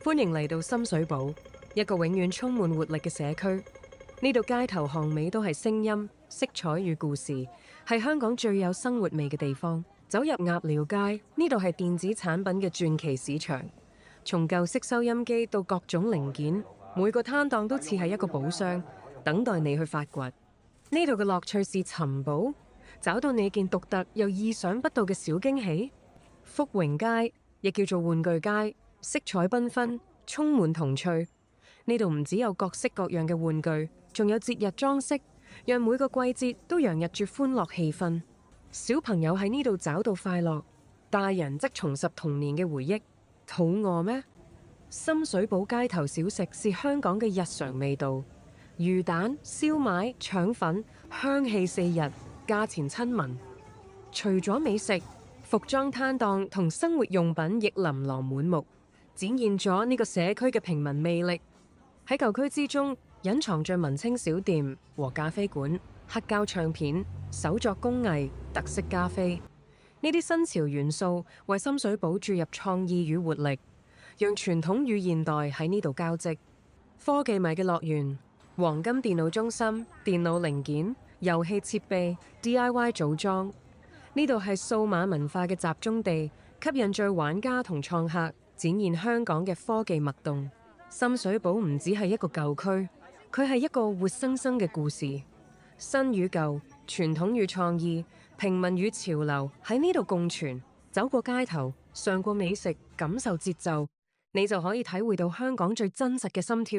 歡迎嚟到深水埗，一個永遠充滿活力嘅社區。呢度街頭巷尾都係聲音、色彩與故事，係香港最有生活味嘅地方。走入鴨寮街，呢度係電子產品嘅傳奇市場，從舊式收音機到各種零件，每個攤檔都似係一個寶箱，等待你去發掘。呢度嘅樂趣是尋寶，找到你件獨特又意想不到嘅小驚喜。福榮街亦叫做玩具街，色彩繽紛，充滿童趣。呢度唔只有各式各樣嘅玩具，仲有節日裝飾，讓每個季節都洋溢住歡樂氣氛。小朋友喺呢度找到快樂，大人則重拾童年嘅回憶。肚餓咩？深水埗街頭小食是香港嘅日常味道，魚蛋、燒賣、腸粉，香氣四溢，價錢親民。除咗美食，服裝攤檔同生活用品亦琳琅滿目，展現咗呢個社區嘅平民魅力。喺舊區之中，隱藏着文青小店和咖啡館、黑膠唱片、手作工藝、特色咖啡。呢啲新潮元素為深水埗注入創意與活力，讓傳統與現代喺呢度交織。科技迷嘅樂園、黃金電腦中心、電腦零件、遊戲設備、DIY 組裝，呢度係數碼文化嘅集中地，吸引著玩家同創客，展現香港嘅科技脈動。深水埗唔只係一個舊區，佢係一個活生生嘅故事。新與舊，傳統與創意，平民與潮流喺呢度共存。走過街頭，嘗過美食，感受節奏，你就可以體會到香港最真實嘅心跳。